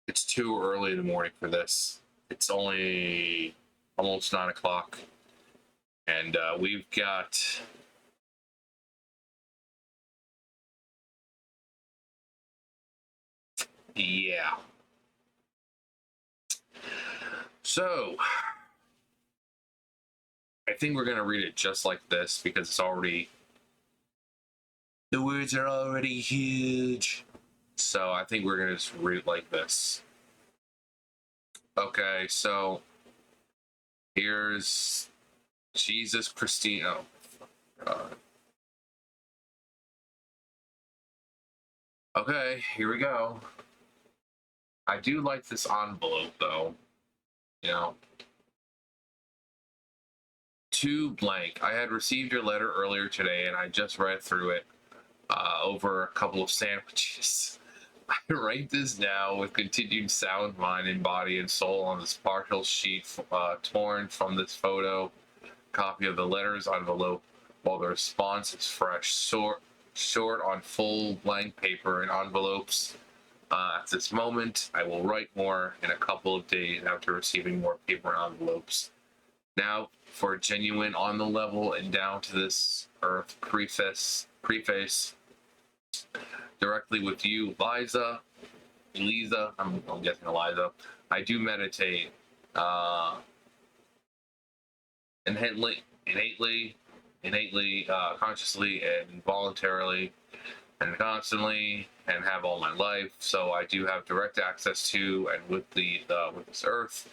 It's too early in the morning for this. It's only almost 9 o'clock, and we've got. Yeah. So, I think we're going to read it just like this because it's already. The words are already huge. So, I think we're going to just read it like this. Okay, so here's Jesus Christine. Oh, okay, here we go. I do like this envelope, though. You know, to blank. I had received your letter earlier today, and I just read through it over a couple of sandwiches. I write this now with continued sound mind and body and soul on this partial sheet torn from this photo copy of the letter's envelope, while the response is fresh, short on full blank paper and envelopes. At this moment, I will write more in a couple of days after receiving more paper envelopes. Now, for a genuine on the level and down to this earth preface directly with you, Eliza, I'm guessing Eliza. I do meditate innately, consciously and voluntarily and constantly, and have all my life. So I do have direct access to and with this earth.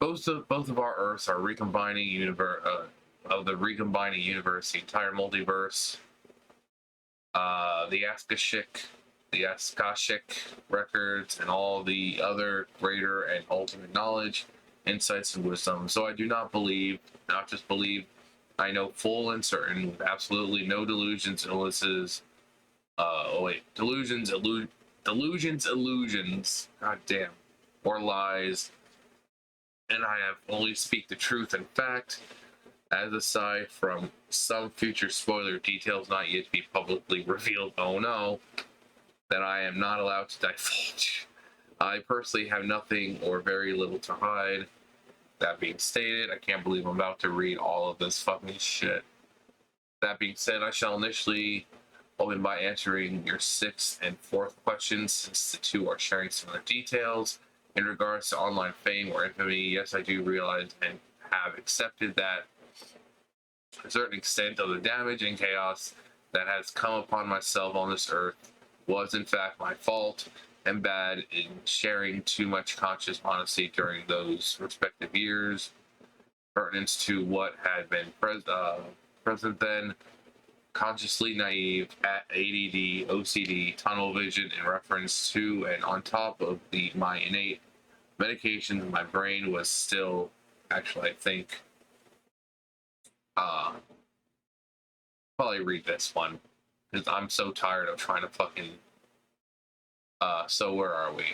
Both of our Earths are recombining universe of the recombining universe, the entire multiverse. The Akashic records, and all the other greater and ultimate knowledge, insights, and wisdom. So I do not believe, not just believe, I know full and certain, with absolutely no delusions, illusions. Illusions. God damn, or lies. And I have only speak the truth and fact, as aside from some future spoiler details not yet to be publicly revealed. Oh no, that I am not allowed to divulge. I personally have nothing or very little to hide. That being stated, I can't believe I'm about to read all of this fucking shit. That being said, I shall initially open by answering your sixth and fourth questions, since the two are sharing similar details. In regards to online fame or infamy, yes, I do realize and have accepted that a certain extent of the damage and chaos that has come upon myself on this earth was in fact my fault and bad in sharing too much conscious honesty during those respective years, pertinence to what had been present then, consciously naive, ADD, OCD, tunnel vision in reference to and on top of my innate medication. My brain was still, actually, I think, probably read this one because I'm so tired of trying to fucking. So where are we?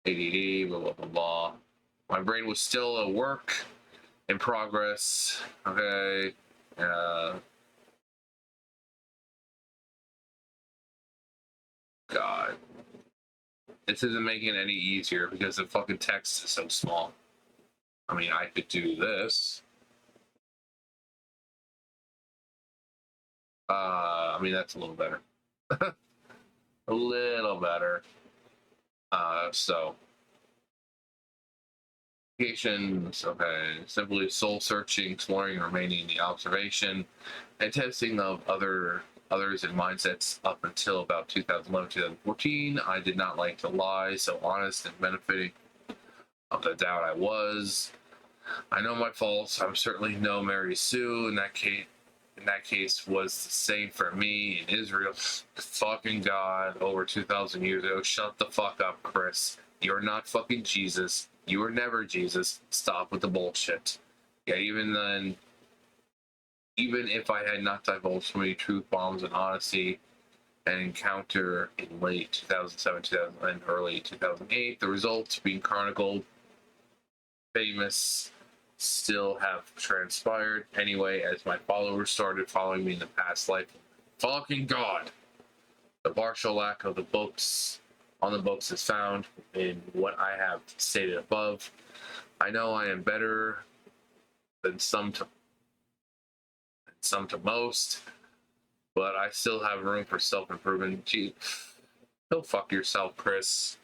ADD, blah blah blah blah. My brain was still a work in progress. Okay. God. This isn't making it any easier because the fucking text is so small. I mean, I could do this. I mean, that's a little better. A little better. So. Okay, simply soul searching, exploring, and remaining in the observation and testing of others and mindsets up until about 2011, 2014. I did not like to lie, so honest and benefiting of the doubt I was. I know my faults. I'm certainly no Mary Sue. In that case, was the same for me in Israel. Fucking God, over 2,000 years ago. Shut the fuck up, Chris. You're not fucking Jesus. You were never Jesus. Stop with the bullshit. Yeah, even then, even if I had not divulged so many truth bombs and honesty, an encounter in late 2007, 2000, and early 2008, the results being chronicled, famous still have transpired anyway, as my followers started following me in the past life. Fucking God! The partial lack of the books on the books is found in what I have stated above. I know I am better than some to most, but I still have room for self-improvement. Gee, go fuck yourself, Chris.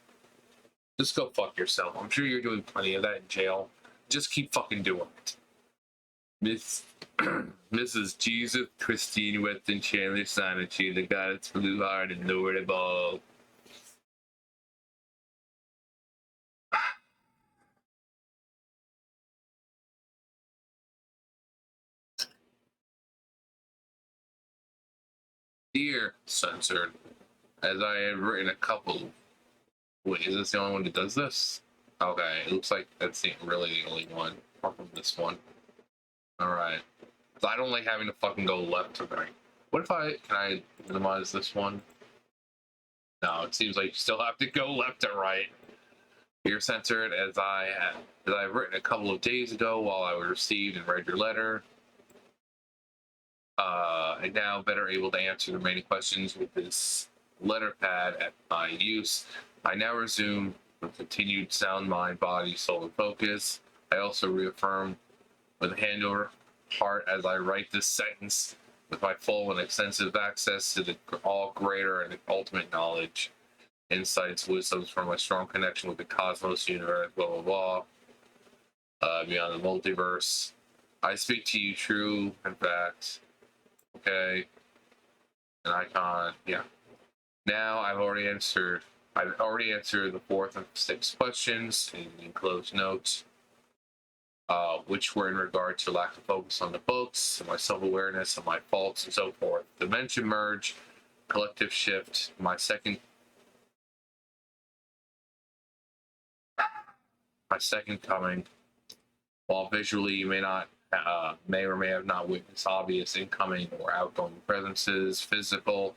Just go fuck yourself. I'm sure you're doing plenty of that in jail. Just keep fucking doing it. Mrs. Jesus Christine Weston Chandler Sanity, the goddess blue heart and nowhere to ball. Dear censored, as I have written a couple. Wait, is this the only one that does this? Okay, it looks like that's really the only one, apart from this one. Alright. So I don't like having to fucking go left to right. What if can I minimize this one? No, it seems like you still have to go left to right. You're censored as I've written a couple of days ago while I received and read your letter. And now better able to answer the remaining questions with this letter pad at my use. I now resume with continued sound mind, body, soul, and focus. I also reaffirm with a hand over heart as I write this sentence with my full and extensive access to the all greater and ultimate knowledge, insights, wisdoms from my strong connection with the cosmos, universe, blah, blah, blah, beyond the multiverse. I speak to you true and fact. Okay. An icon. Yeah. Now I've already answered the fourth and sixth questions in enclosed notes, which were in regard to lack of focus on the books, and my self-awareness, and my faults, and so forth. Dimension merge, collective shift, my second coming. While visually you may or may have not witnessed obvious incoming or outgoing presences, physical,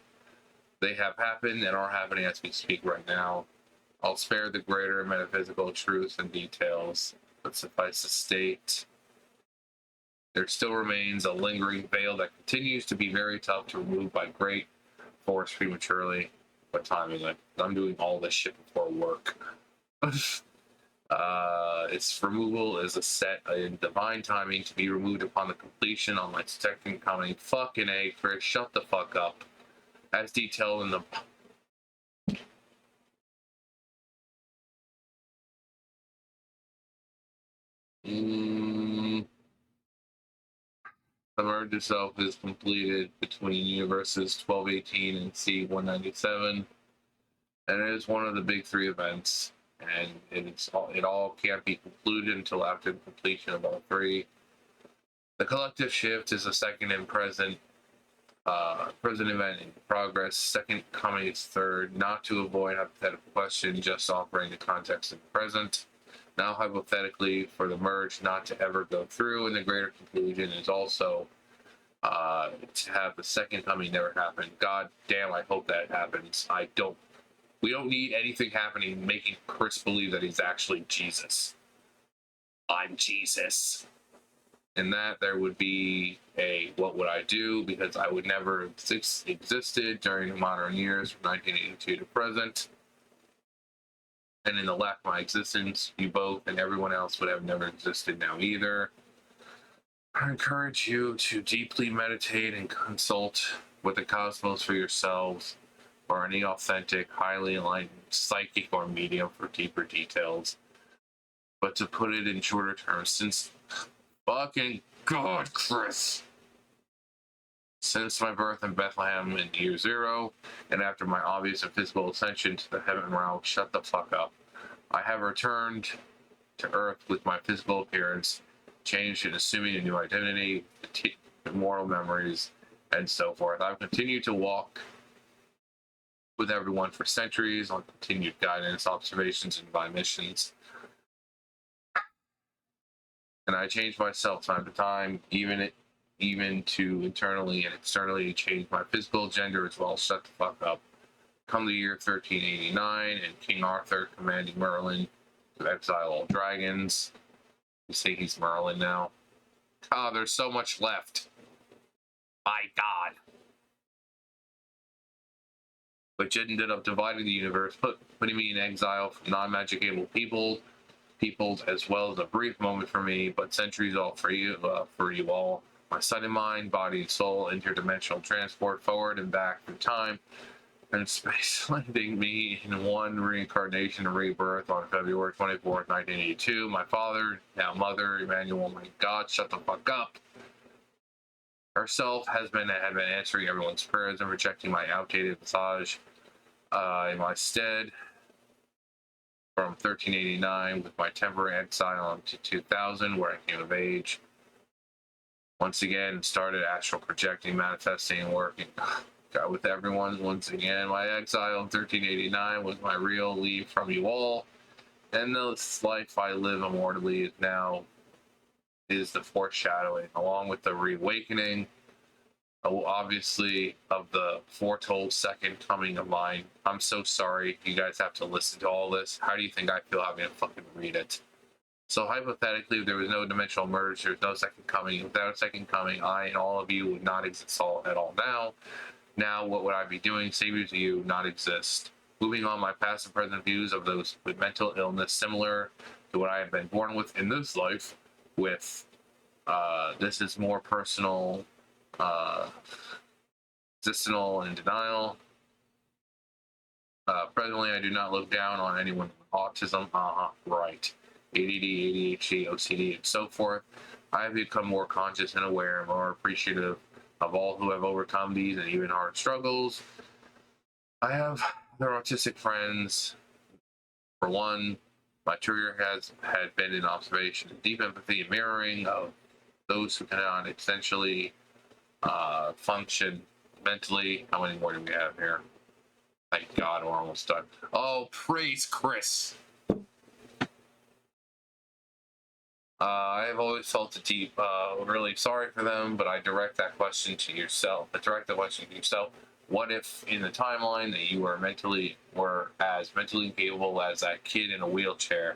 they have happened and are happening as we speak right now. I'll spare the greater metaphysical truths and details, but suffice to state, there still remains a lingering veil that continues to be very tough to remove by great force prematurely. What time is it? I'm doing all this shit before work. Its removal is a set in divine timing to be removed upon the completion on my second coming. Fucking A, Chris, shut the fuck up. As detailed in the the merge itself is completed between universes 1218 and C197, and it is one of the big three events, and it all can't be concluded until after the completion of all three. The collective shift is a second and present event in progress. Second coming is third, not to avoid hypothetical question, just offering the context of the present. Now, hypothetically, for the merge not to ever go through, and the greater conclusion is also to have the second coming never happen. God damn, I hope that happens. We don't need anything happening making Chris believe that he's actually Jesus. I'm Jesus. And that there would be a what would I do, because I would never have existed during the modern years from 1982 to present. And in the lack of my existence, you both and everyone else would have never existed now either. I encourage you to deeply meditate and consult with the cosmos for yourselves, or any authentic, highly enlightened psychic or medium for deeper details. But to put it in shorter terms, since fucking God, Chris. Since my birth in Bethlehem in year 0, and after my obvious and physical ascension to the heaven realm, shut the fuck up. I have returned to Earth with my physical appearance changed and assuming a new identity, moral memories, and so forth. I've continued to walk with everyone for centuries on continued guidance, observations, and divine missions. And I change myself time to time, even to internally and externally change my physical gender as well. Shut the fuck up. Come the year 1389, and King Arthur commanding Merlin to exile all dragons. You say he's Merlin now. God, there's so much left. My God. But Jin ended up dividing the universe, putting me in exile from non-magic able peoples, as well as a brief moment for me, but centuries all for you all. My son and mind, body and soul, interdimensional transport forward and back through time and space, landing me in one reincarnation and rebirth on February 24th, 1982. My father, now mother, Emmanuel, my God, shut the fuck up. Herself had been answering everyone's prayers and rejecting my outdated massage in my stead from 1389 with my temporary exile to 2000, where I came of age. Once again, started astral projecting, manifesting, and working. Got with everyone once again. My exile in 1389 was my real leave from you all, and this life I live immortally now is the foreshadowing, along with the reawakening, obviously, of the foretold second coming of mine. I'm so sorry you guys have to listen to all this. How do you think I feel having to fucking read it? So hypothetically, if there was no dimensional merge, there's no second coming. Without a second coming, I and all of you would not exist at all now. Now, what would I be doing? Saviors of you not exist. Moving on, my past and present views of those with mental illness similar to what I have been born with in this life, with this is more personal, existential and denial. Presently, I do not look down on anyone with autism. Right. ADD, ADHD, OCD, and so forth. I have become more conscious and aware and more appreciative of all who have overcome these and even hard struggles. I have other autistic friends. For one, my career had been in observation, deep empathy, and mirroring of those who cannot essentially function mentally. How many more do we have here? Thank God, we're almost done. Oh, praise Chris. I have always felt a deep, really sorry for them, but I direct that question to yourself. What if in the timeline that you were as mentally capable as that kid in a wheelchair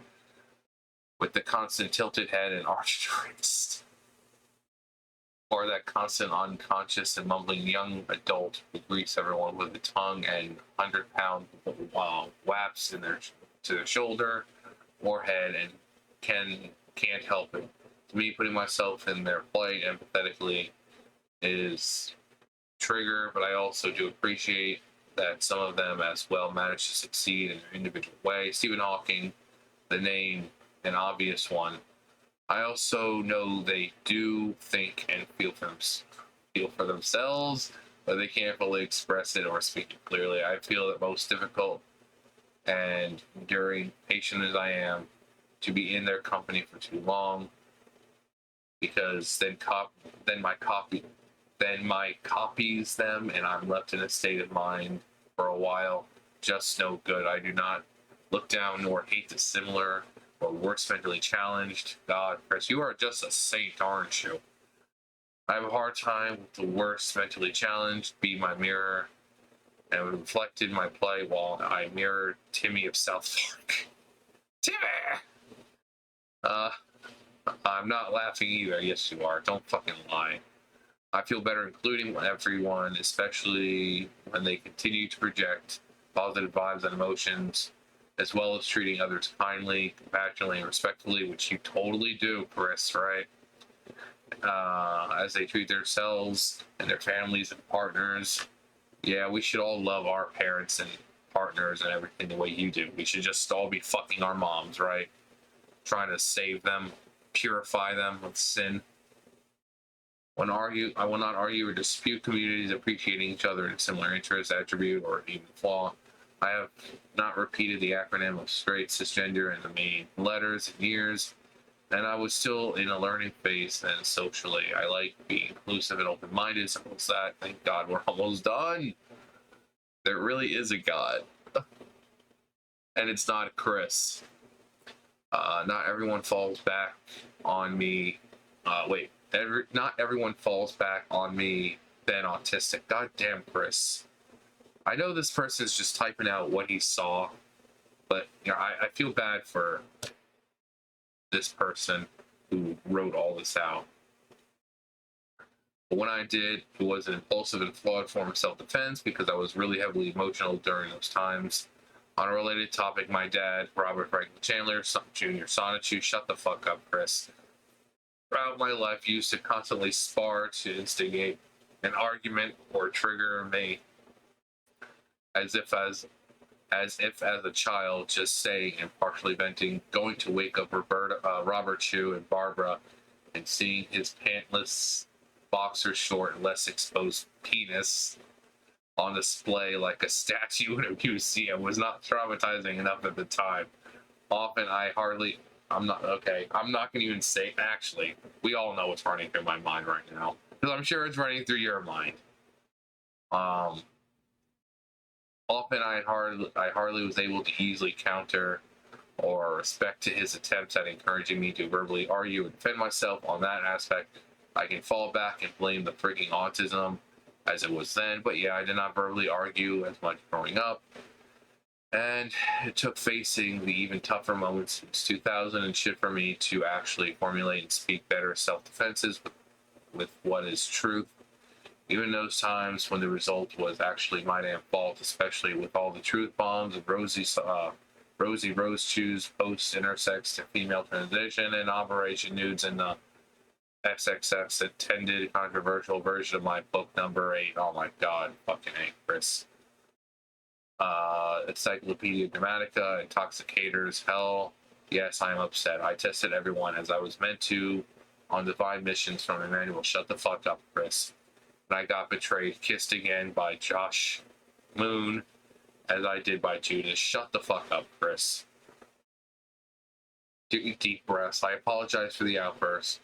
with the constant tilted head and arched wrist? Or that constant unconscious and mumbling young adult who greets everyone with a tongue and 100-pound whaps to their shoulder or head and can't help it. To me, putting myself in their plight empathetically is trigger, but I also do appreciate that some of them as well manage to succeed in their individual way. Stephen Hawking, the name, an obvious one. I also know they do think and feel for themselves, but they can't fully express it or speak it clearly. I feel it most difficult and enduring, patient as I am, to be in their company for too long, because then my copies them, and I'm left in a state of mind for a while just no good. I do not look down nor hate the similar or worse mentally challenged. God, Chris, you are just a saint, aren't you? I have a hard time with the worst mentally challenged be my mirror, and reflected my play while I mirrored Timmy of South Park. Timmy! I'm not laughing either. Yes, you are. Don't fucking lie. I feel better including everyone, especially when they continue to project positive vibes and emotions, as well as treating others kindly, compassionately, and respectfully, which you totally do, Chris, right? As they treat themselves and their families and partners. Yeah, we should all love our parents and partners and everything the way you do. We should just all be fucking our moms, right? Trying to save them, purify them with sin. I will not argue or dispute communities appreciating each other in similar interests, attribute, or even flaw. I have not repeated the acronym of straight, cisgender, in the main letters in years, and I was still in a learning phase then socially. I like being inclusive and open-minded, simple as that. Thank God we're almost done. There really is a God. And it's not Chris. Not everyone falls back on me. Not everyone falls back on me then autistic. God damn, Chris. I know this person is just typing out what he saw, but I feel bad for this person who wrote all this out. But when I did, it was an impulsive and flawed form of self-defense because I was really heavily emotional during those times. On a related topic, my dad, Robert Franklin Chandler Jr. Sonichu, shut the fuck up, Chris. Throughout my life, used to constantly spar to instigate an argument or trigger me, as if as a child, just saying and partially venting, going to wake up Robert Chu and Barbara, and seeing his pantless, boxer short, less exposed penis on display like a statue in a museum was not traumatizing enough at the time. Often I'm not gonna even say, actually, we all know what's running through my mind right now, because I'm sure it's running through your mind. Often I hardly was able to easily counter or respect to his attempts at encouraging me to verbally argue and defend myself on that aspect. I can fall back and blame the freaking autism as it was then, but yeah, I did not verbally argue as much growing up. And it took facing the even tougher moments since 2000 and shit for me to actually formulate and speak better self-defenses with what is truth. Even those times when the result was actually my damn fault, especially with all the truth bombs of Rosie Rose Chew's post-intersex to female transition and Operation Nudes and the XXX attended controversial version of my book number 8. Oh my god, fucking A, Chris. Encyclopedia Dramatica, Intoxicators, Hell. Yes, I am upset. I tested everyone as I was meant to on divine missions from Emmanuel. Shut the fuck up, Chris. And I got betrayed, kissed again by Josh Moon, as I did by Judas. Shut the fuck up, Chris. Take deep breaths. I apologize for the outburst.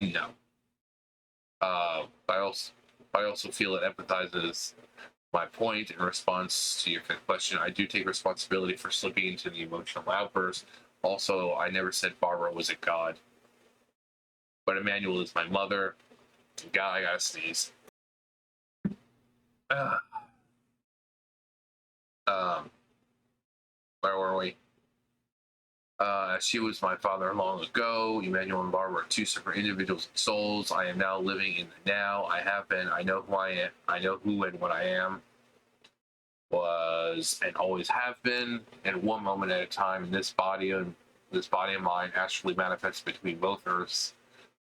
No. I also feel it empathizes my point in response to your question. I do take responsibility for slipping into the emotional outburst. Also, I never said Barbara was a god. But Emmanuel is my mother. God, I gotta sneeze. Where were we? She was my father long ago. Emmanuel and Barbara are two separate individuals and souls. I am now living in the now. I have been. I know who I am. I know who and what I am. Was and always have been. And one moment at a time. In this body of mine actually manifests between both Earths.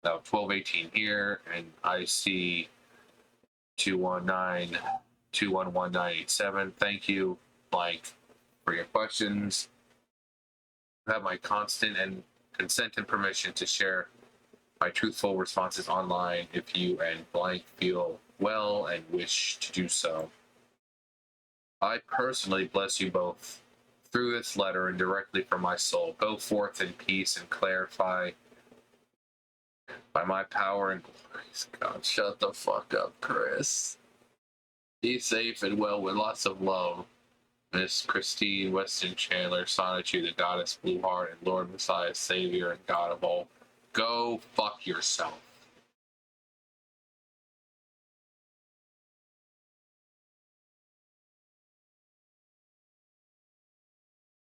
Now 1218 here, and I see 219-211-987. Thank you, Mike, for your questions. I have my constant and consent and permission to share my truthful responses online if you and blank feel well and wish to do so. I personally bless you both through this letter and directly from my soul. Go forth in peace and clarify by my power and glory. God, shut the fuck up, Chris. Be safe and well with lots of love. Miss Christine Weston Chandler, Sonichu, the Goddess Blueheart, and Lord Messiah, Savior and God of all. Go fuck yourself.